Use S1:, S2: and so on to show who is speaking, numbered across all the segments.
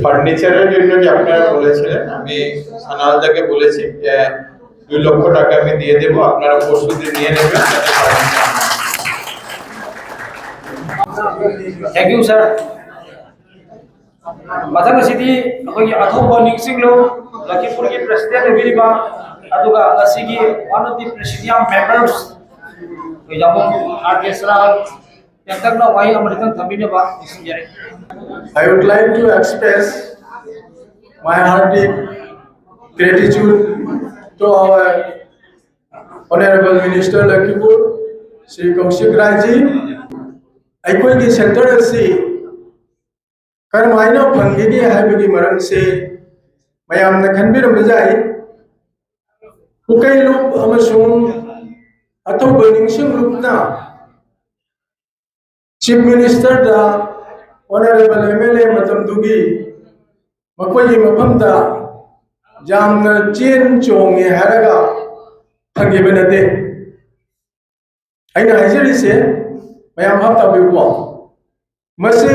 S1: ফার্নিচারের জন্য যে আপনারা বলেছিলেন, আমি সানালদাকে বলেছি যে 2 লক্ষ টাকা আমি দিয়ে দেবো, আপনারা পরশুদিন নিয়ে নেবেন।
S2: थैंक यू सर मथंग सिटी अखोई अथोब निंगसिंगलो लखीपुर की प्रेसिडेंट बिरिबा अदुगा असिगी one of the presidium members याबो आर्केस्ट्रा तंगना वाई अमरितन थंबिनेबा निसिंजरे
S3: I would like to express my hearty gratitude to our Honorable Minister Lakhimpur, Shri Kaushik Rai ji. अखोई सेंटर से करमायना फंगेगे हाइबगी मरम से मयाम खनबिरम जाय उकई लुप अमसुंग अथौब निंगसिंग लुपना चीफ मिनिस्टर दा ऑनरेबल एमएलए मतम दुगी मकोई मफमदा जामना चेन चोंगे हरगा फंगेबे नते अइना हाइजरी से मैम हाथ तबिको मसे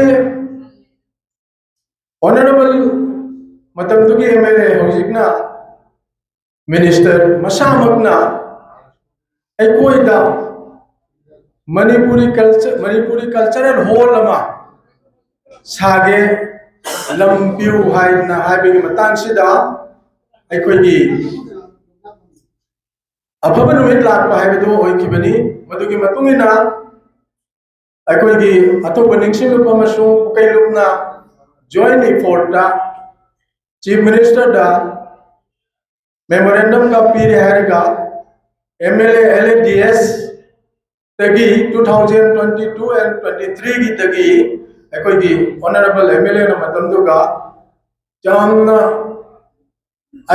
S3: ऑनरेबल मतम दुगी एमएलए हौजिकना मिनिस्टर मसामकना एकोइदा मणिपुरी कल्चरल हॉल अमा सागे लंपिउ हाइना हाइबेगी मतांगसिदा एकोइगी अफब नुमित लाकपा हाइबेदो होइखिबनी मदुगी मतुंगिना अखोई अतोप निंगसिंग कई लुपना जॉइंट इफोर्ट चीफ मिनिस्टर दा मेमोरेंडम का पीरे हैरगा एमएलए एलएडीएस तगी 2022 एंड 23 की तगी अखोई ऑनरेबल एमएलए न मतम दुगा जामना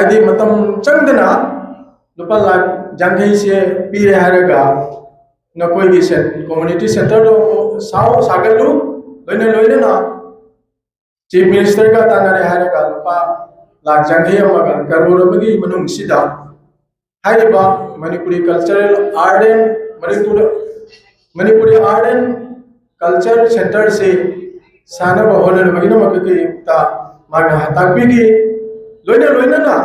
S3: आदि मतम चंगदना लुपा लाख जंगई से पीरे हैरगा नकोई से कम्युनिटी सेंटर साव सागलू लोइने ना चीफ मिनिस्टर का तानारे हारेगा लुपा लाख जंगई अमगा करोड़ अमगी मनुंगसिदा हाइबा Manipuri cultural art and Manipuri art and culture centre से सानब होनर मगिनो मककी ता मागा ताकबीगी लोइने ना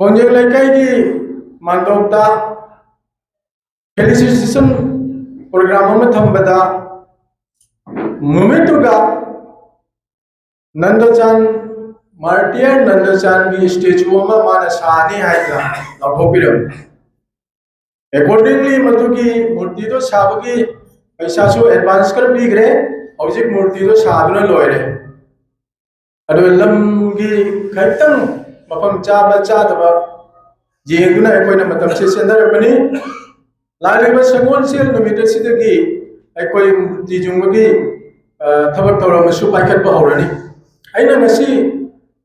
S3: कोंजें लेकाई की मानदोक्ता फेलिसिटेशन प्रोग्राम में थम्बदा मुमितुगा नंदचान मार्टियर नंदचान की स्टेचू में माना सानी हाइगा लभोपिरम अकॉर्डिंगली मधुगी मूर्ति तो साबगी पैसा सो एडवांस कर बीग्रे हौजिक मूर्ति तो सादुना लोयरे अदो लमगी खैतंग मफम चाबा चादबा जेंगुना अखोइना मतम से सेंदरबनी लालिबा संगोन सेल नुमित सिदगी अखोई मूर्ति जुंगगी थबक तौरम सु पाइखत हौरनी अइना ngasi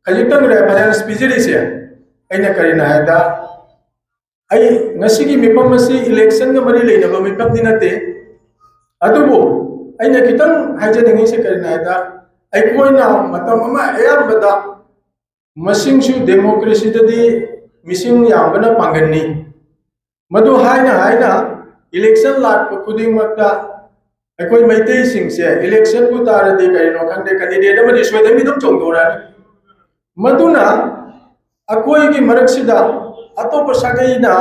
S3: खजितंग रेफरेंस पिजरी से अइना करिना हायदा आई ngasi की मिपम से इलेक्शन का मरी लेनबा मिपम दिनते अदुबो अइना कितंग हाइजनिंग से करिना हायदा अखोइना मतम अमा एयरबदा मसिंग सु डेमोक्रेसी ददी मिसिंग याबना पांगनी मधु हाइना इलेक्शन लाख खुदिंग मक्ता अखोई मैते सिंह से इलेक्शन को तारदे करिनो खंडे कैंडिडेट अमदि सोयदमी दुम चोंगदोरानी मधुना अखोई की मरकसिदा अतोप सगैना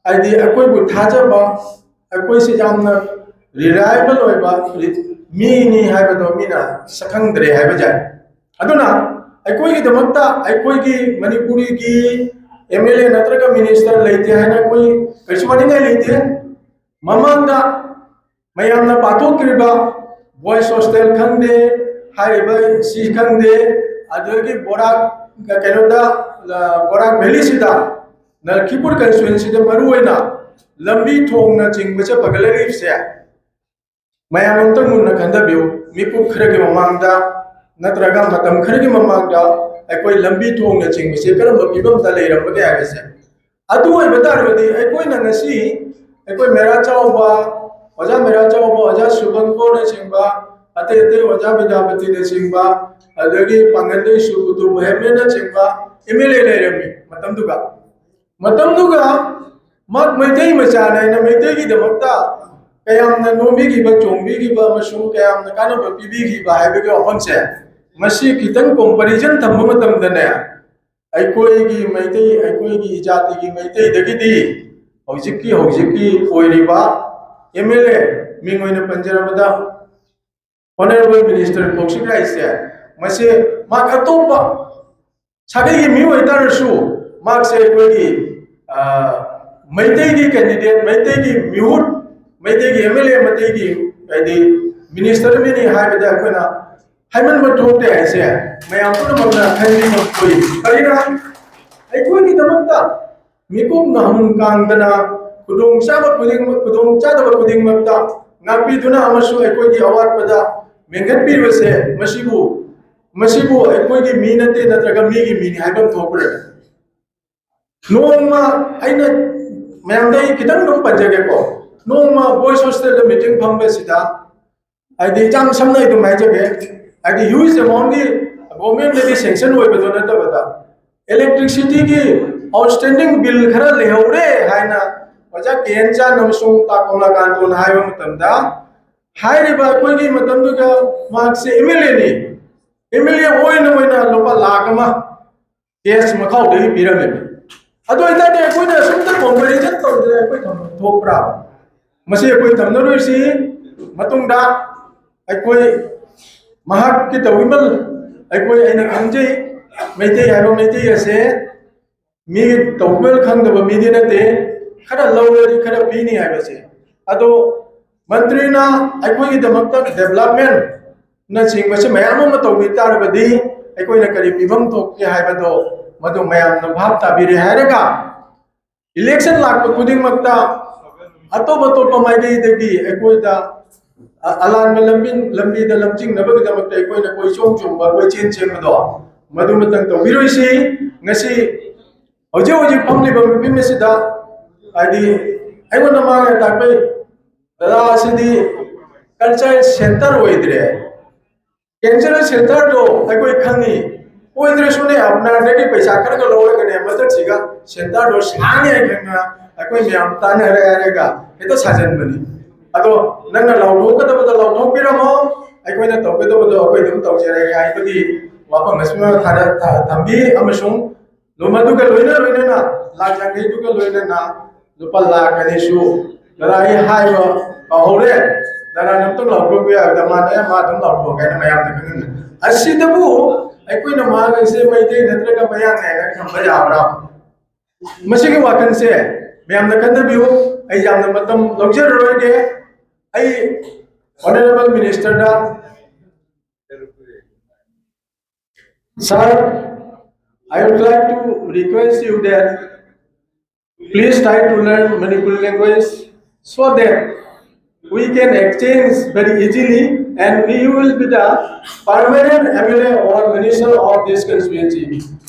S3: आइदि अखोई बु थाजबा अखोई से जामना रिलायबल होइबा मीनी हाइबदो मीना सखंगद्रे हाइबा जाय अदुना अखोई की दमक्ता अखोई की मणिपुरी की एमएलए नत्रका मिनिस्टर लेते हैं ना कोई कैसे बनेंगे लेते ममांगा मयामना पाथोक्रिबा वॉइस हॉस्टल खंगदे हाइबा सी खंगदे अदुगी बोराक कैनोदा बोराक वैली सिदा नलखीपुर कंस्टिट्यूएंसी दे मरुओइना लंबी थोंगना चिंगबचे पगलरीफ से मयामंतंग मुन्ना खंदबियो मिपु खरगे ममांगदा नत्रगा मतम खरगे ममांगदा अखोई लंबी थोंगना चिंगबचे करम फिबम ता लेरमगे आगसे अदु ओइ बतारबदी अखोई नंगसी अखोई मेरा चावबा ओजा मेरा चावबा ओजा सुबंगो ने चिंगबा अते अते ओजा विद्यापति ने चिंगबा अदगी पंगंदे सुबुदु बहेमे ने चिंगबा एमएलए लेरमी मतमदुगा मत मैतै मचाने न मैतै की दमक्ता कयामना नोबी की बा चोंबी की बा मशुम कयामना कानो बा पीबी की बा हाइबे के ओपन से मसी कितन कंपैरिजन थम्ब मतमदने अखोई मैतई अखोई जाति की मैतई दगिदी हौजिकी ओइरिबा एमएलए मिंगोइन पंजरबदा ऑनरेबल मिनिस्टर कौशिक राइसे मसे माक अतोपा सागे की मिउ इतारसु माक से अखोई मैतई की कैंडिडेट मैतई की मिहुट मैतई की एमएलए मैतई की आदि मिनिस्टर मिनी हाइबदा अखोना हाइमन बटोटे ऐसे मैं आपको मगना खैनी कोई करीना अखोई की दमकता मिकुम नहम कांगदना कुदोंग चाबा कुदोंग चादबा कुदिंग मक्ता नापीदुना अमसु अखोई की अवाटपदा मेंगत पीबसे मसिबु अखोई की मी नते नत्रगा मी की मी हाइबम थोपरे नोमा आइना मैमदई कितन नुम पंजगे को नोमा बॉयज हॉस्टल मीटिंग फंबे सिदा आदि जाम समनाय तो माइजगे आदि ह्यूज अमाउंट की गवर्नमेंट ने सैंक्शन होय बदो नता बता इलेक्ट्रिसिटी की आउटस्टैंडिंग बिल खरा लेहौरे हाइना वजा केंजा नमसुंग ताकोला कांतोन हाइबा मतमदा हाइरिबा कोई की मतमदुगा मार्क से एमएलए होइना लोपा लाख अमा केस मखाउ दे पिरमे अदो इतादे कोइना सुमता कंपैरिजन तौदे कोइ थोपरा मसे कोइ तमनरोइसी मतुंगदा अखोई महाक की तविमल अखोई अइना खंजै मैतै हाइबा मैतै असे मी तौबल खंगदबा मीदि नते खरा लौररी खरा पीनी हाइबसे अदो मंत्री ना अखोई की दमकता डेवलपमेंट न चिंगबसे मयाम म तौबि तारबदी अखोई ना करी पिबम थोके हाइबदो मदो मयाम न भाव ताबिरे हायरगा इलेक्शन लाख कुदिंग मक्ता अतोप माइदई दगी अखोई दा अलान लंबी दा लमचिंग नबग दमकता अखोई ना कोई चोंग चोंबा कोई चेन चेमदो मदु मतंग तौबिरोइसी ngasi hoje family ba mi mesida adi aigona ma ta pe dada sidi culture center oidre cultural center do agoi khani oidre sune apna dagi paisa khar ga lowe gane madak siga center do sane khanga agoi myam tan hare ga eto sajan bani ado nangna lawdo ka da lawdo piramo agoi na tobe do agoi dum tawjere ai badi wapang nasma thada thambi amasung लोमदु का लोइना ना लाजांगे दु का लोइना ना लुपा लाखनि सु दराई हाइबो काहौरे दरा नमतो लावो बिया दमाने मा दम लावो गायना मयाम न खंगन असिदबु अकोइना मा से मैते नत्रगा मयाम ने ना खंबा याबरा मसिगे वाकन से मयाम न खंद बियो आई जाम न मतम लॉक्चर रोगे आई ऑनरेबल मिनिस्टर दा sir I would like to request you that please try to learn Manipuri language so that we can exchange very easily and we will be the permanent MLA or minister of this constituency.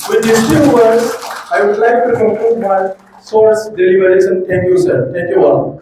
S3: With these few words, I would like to conclude my source deliberation. Thank you, sir. Thank you all.